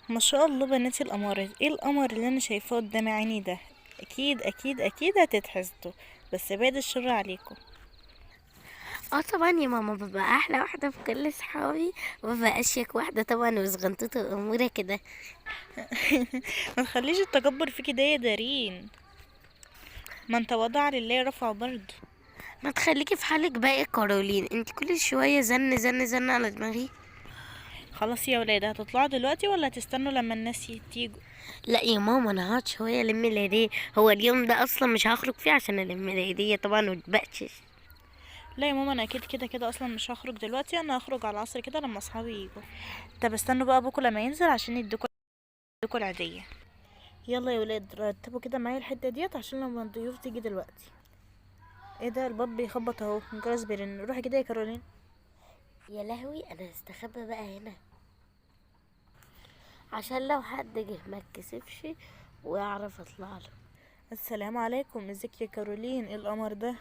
ما شاء الله بناتي القمر، ايه القمر اللي انا شايفاه قدام عيني ده؟ اكيد اكيد اكيد هتتحسدوا، بس بعد الشر عليكم. اه طبعا يا ماما، ببقى احلى واحده في كل صحابي، وببقى اشيك واحده طبعا، وصغنطوطه واموره كده. ما تخليش التكبر فيكي ده يا دارين، ما انت وضع لله رفع برضه. ما تخليكي في حالك بقى يا كارولين، انت كل شويه زن زن زن على دماغي. خلاص يا ولاد، هتطلعوا دلوقتي ولا هتستنوا لما الناس تيجوا؟ لا يا ماما، انا هقعد شويه الم الهديه. هو اليوم ده اصلا مش هخرج فيه عشان الم الهديه طبعا واتبقشش. لا يا ماما، انا اكيد كده كده اصلا مش هخرج دلوقتي، انا هخرج على العصر كده لما اصحابي يجوا. طب استنوا بقى ابوكوا لما ينزل عشان يدوكوا العيديه. يلا يا ولاد رتبوا كده معايا الحته ديت عشان لما الضيوف تيجي دلوقتي. ايه ده؟ الباب بيخبط اهو، الجرس بيرن. روحي كده يا كارولين. يا لهوي، انا هستخبى بقى هنا عشان لو حد جه ما اتكسفش ويعرف اطلع له. السلام عليكم، ازيك يا كارولين؟ ايه القمر ده؟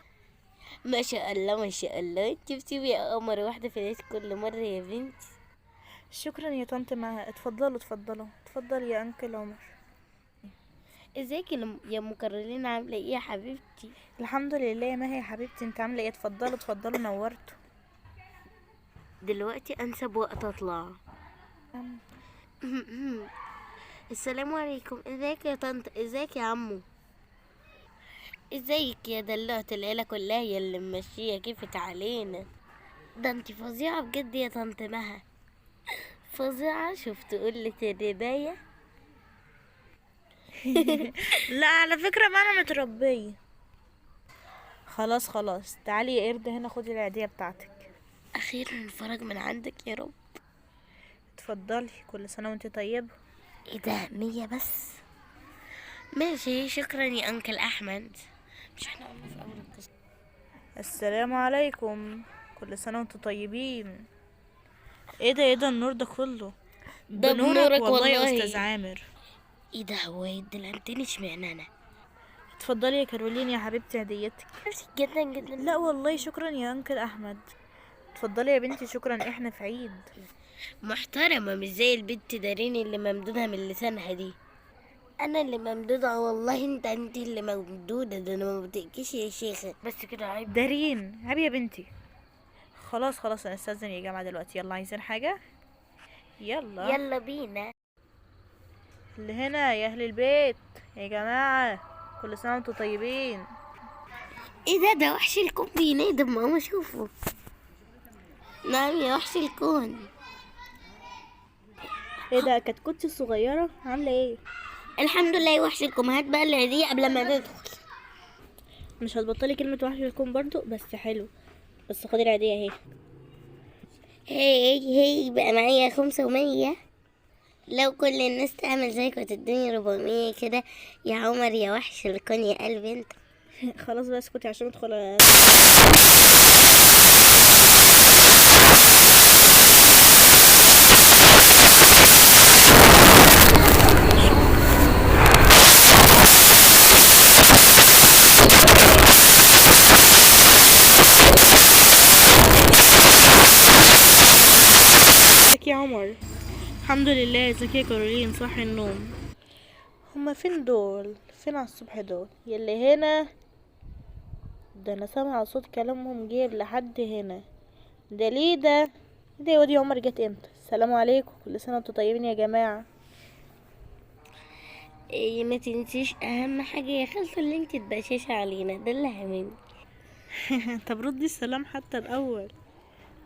ما شاء الله ما شاء الله، انت بتبقي قمر واحده في العيد كل مره يا بنتي. شكرا يا طنط معها. اتفضلوا اتفضلوا اتفضل يا انكل عمر. ازيك يا ام كارولين، عامله ايه يا حبيبتي؟ الحمد لله يا ماهي يا حبيبتي، انت عامله ايه؟ اتفضلوا اتفضلوا، نورتوا. دلوقتي انسب وقت اطلع. أم، السلام عليكم، ازيك يا طنط، ازيك يا عمو، ازيك يا دلوعة العيلة كلها يا اللي ممشية كيفك علينا. ده انتي فظيعة بجد يا طنط مها، فظيعة. شفت قلة الرباية؟ لا على فكره ما انا متربيه. خلاص خلاص، تعالي يا قرد هنا، خدي العيديه بتاعتك. اخيرا فرج من عندك يا رب. اتفضلي، كل سنه وانت طيبه. ايه ده، 100 بس؟ ماشي، شكرا يا انكل احمد. مش احنا قلنا في اول القصة؟ السلام عليكم، كل سنه وانتم طيبين. ايه ده؟ ايه ده النور ده كله؟ ده بنورك بنورك والله يا والله. استاذ عامر. ايه ده، هو يدي الانتين اشمعنى انا؟ اتفضلي يا كارولين يا حبيبتي هديتك. ميرسي جدا جدا. لا والله شكرا يا انكل احمد. اتفضلي يا بنتي، شكرا، احنا في عيد. محترمة، مش زي البنت دارين اللي ممدودة من لسانها دي. انا اللي ممدودة والله، انت اللي ممدودة، ده انا ما بطيقكيش يا شيخة، بس كده عيب. دارين عيب يا بنتي. خلاص خلاص، انا استاذن يا جماعه دلوقتي. يلا عايزين حاجه؟ يلا. يلا بينا. اللي هنا يا اهل البيت يا جماعه، كل سنه وانتم طيبين. ايه ده وحش الكون بينادي، ماما شوفوا. نعم يا وحش الكون. ايه ده كتكوتي الصغيره عامله ايه؟ الحمد لله يا وحش الكون، هات بقى العيدية قبل ما تدخل. مش هتبطلي كلمه وحش الكون برضو؟ بس حلو. بس خدي العيديه اهي. هي بقى معايا 500. لو كل الناس تعمل زيك وتديني 400 كده يا عمر يا وحش الكون يا قلبي انت. خلاص بقى اسكتي عشان ادخل. ازيك يا عمر؟ الحمد لله. ازيك يا كارولين؟ صح النوم. هما فين دول؟ فين على الصبح دول يلي هنا؟ ده انا سامعه صوت كلامهم جايب لحد هنا. ده ليه ده؟ ايه ده يا واد؟ عمر جت امتى؟ السلام عليكم، كل سنه وانتم طيبين يا جماعه. إيه، ما تنسيش اهم حاجة يا خالته، اللي انت تبقشيش علينا، ده اللي همني. طب ردي السلام حتى الاول.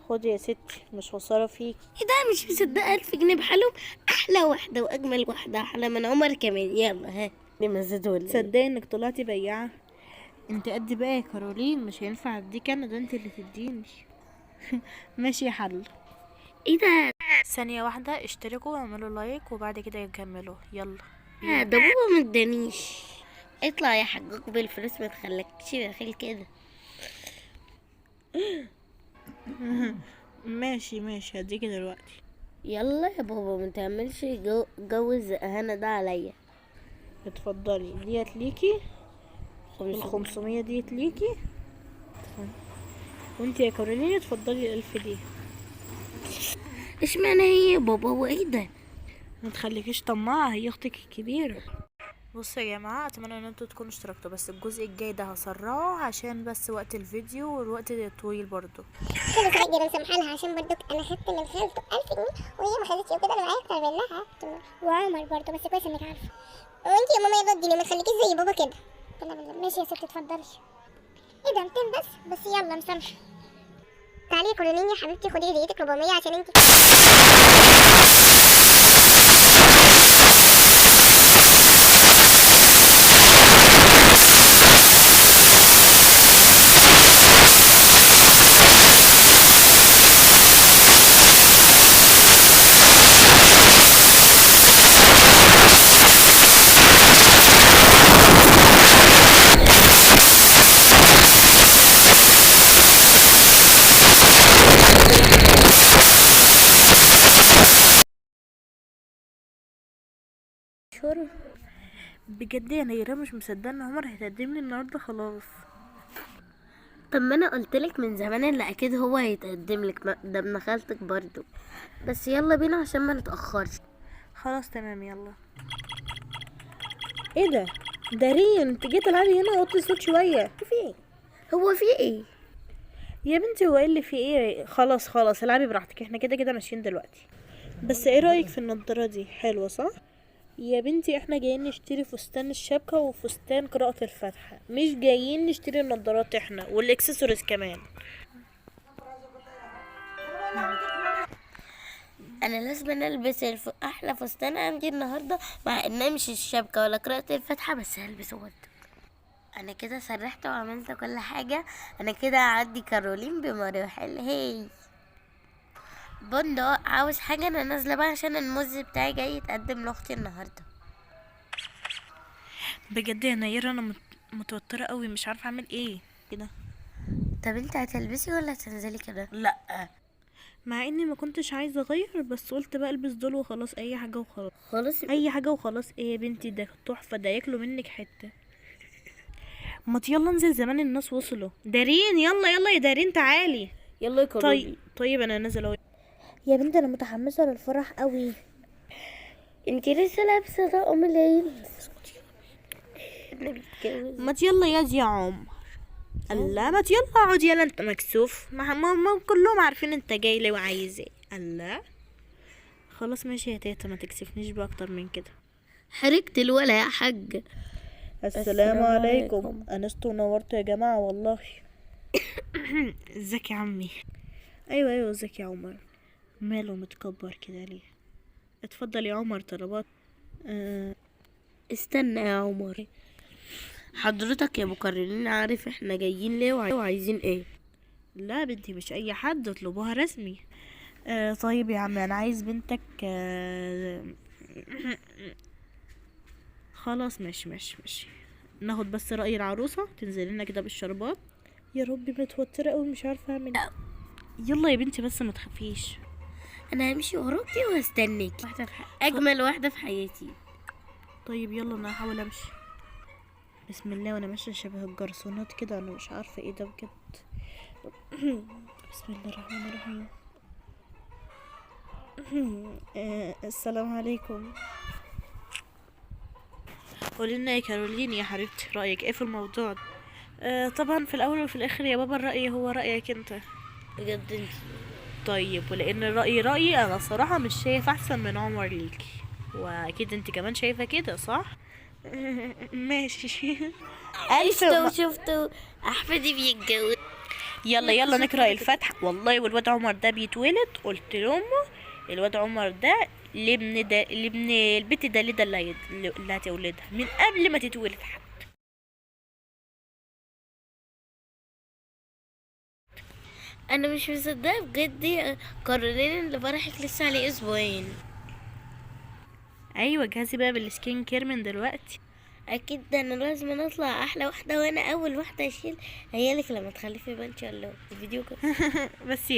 خدي يا ستي، مش خساره فيك. ايه ده، مش مصدقة 1000 جنيه بحالهم؟ احلى واحدة واجمل واحدة، احلى من عمر كمان. يلا ها، نمزدوا ولا ايه؟ تصدقي انك طلعتي بياعه؟ انت قد بقى يا كارولين، مش هينفع اديك انا، ده انت اللي تديني. ماشي يا حل. ايه ده؟ ثانيه واحده، اشتركوا واعملوا لايك وبعد كده يكملوا. يلا ده بابا ما ادانيش. اطلع يا حجوج بالفلوس، ما تخليكش بخيل كده. ماشي ماشي، هديكي دلوقتي. يلا يا بابا، ما تعملش جوز هنا ده عليا. اتفضلي، ديت ليكي. 500 ديت ليكي. وانت يا كارولين اتفضلي 1000 دي. اشمعنى هي يا بابا؟ وايه ده؟ ما تخليكيش طماعة، هي اختك الكبيرة. بصوا يا جماعة، اتمنى ان انتوا تكونوا اشتركتوا، بس الجزء الجاي ده هسرعه عشان بس وقت الفيديو والوقت طويل برضو. خلص عادي، انا مسامحه لها عشان برضك انا خدت من خالته 1000 جنيه وهي ما خدتش، وكده انا معايا اكتر منها. وعمر برضه، بس كويس انك عارفه. وانتي يا ماما يلا اديني، ما تخليكيش زي بابا كده. ماشي يا ست، اتفضلي. ايه ده 200 بس يلا مسامحه. تعالي يا كورولين يا حبيبتي، خدي هديتك 400 عشان انتي. شور بجد يا نيرة، مش مصدقه ان عمر هيتقدم لي النهارده خلاص. طب ما انا قلتلك من زمان اللي اكيد هو هيتقدم لك، ده ابن خالتك برضو. بس يلا بينا عشان ما نتاخرش. خلاص تمام يلا. ايه ده دارين، انت جيت تلعبي هنا؟ وطي الصوت شويه. في ايه؟ هو في ايه؟ يا بنتي هو ايه اللي في ايه؟ خلاص العبي براحتك، احنا كده كده ماشيين دلوقتي. بس ايه رايك في النضاره دي؟ حلوه صح؟ يا بنتي احنا جايين نشتري فستان الشبكه وفستان قراءه الفاتحه، مش جايين نشتري النضارات احنا والاكسسوارز كمان. انا لازم البس احلى فستان عندي النهارده، مع انها مش الشبكه ولا قراءه الفاتحه، بس هلبسه برضه. انا كده سرحت وعملت كل حاجه. انا كده اعدي كارولين بمراحل. هي بندق عاوز حاجه؟ انا نازله بقى عشان الموز بتاعي جاي يتقدم لاختي النهارده. بجد يا نيرة انا متوتره قوي، مش عارفه اعمل ايه كده. طب انت هتلبسي ولا هتنزلي كده؟ لا، مع اني ما كنتش عايزه اغير، بس قلت بقى البس دول وخلاص، اي حاجه وخلاص. خلاص. اي حاجه وخلاص. ايه يا بنتي ده تحفه، ده ياكلوا منك حته. ما يلا انزل، زمان الناس وصلوا. دارين يلا يا دارين تعالي. يلا يا طيب انا نازله اهو. يا بنتي انا متحمسه للفرح قوي. انت لسه لابسه طقم العيد. ما يلا يا عمر. الله، ما يلا اقعد يلا، انت مكسوف؟ ما كلهم عارفين انت جاي ليه وعايز ايه. الله خلاص ماشي يا تيتا، ما تكسفنيش باكتر من كده. حركت الولا يا حاج. السلام عليكم، انستوا ونورتوا يا جماعه والله. ازيك يا عمي؟ ايوه ازيك يا عمر؟ ماله متكبر كده ليه؟ اتفضل يا عمر، طلبات. استنى يا عمر، حضرتك يا مقررين عارف احنا جايين ليه وعايزين ايه؟ لا بنتي مش اي حد، اطلبوها رسمي. طيب يا عم، انا عايز بنتك. خلاص ماشي. ناخد بس رأي العروسة، تنزل لنا كده بالشربات. يا ربي متوترة قوي، مش عارفة اعمل ايه. يلا يا بنتي بس ما تخافيش. انا همشي وراكي وهستنيك، اجمل واحدة في حياتي. طيب يلا انا هحاول امشي. بسم الله، وانا ماشيه شبه الجرسونات كده، انا مش عارفه ايه ده بجد. بسم الله الرحمن الرحيم. السلام عليكم. قولي لنا يا كارولين يا حبيبتي، رايك ايه في الموضوع ده؟ طبعا في الاول وفي الاخر يا بابا الراي هو رايك انت. بجد انت؟ طيب، ولان الراي رايي انا صراحه مش شايف احسن من عمر ليكي، واكيد انت كمان شايفه كده صح؟ ماشي. شفتوا احمدي بيتجوز. يلا نقرأ الفاتحة. والله والواد عمر ده بيتولد، قلت لامه الواد عمر ده لابن البت ده اللي هتولدها من قبل ما تتولد حتى. انا مش مصدقه بجد، قررين اللي فرحك لسه عليه اسبوعين. ايوه جهزي بقى بالسكين كير من دلوقتي. اكيد، ده انا لازم اطلع احلى واحده، وانا اول واحده اشيل عيالك لما تخلفي بقى ان شاء الله. الفيديو بس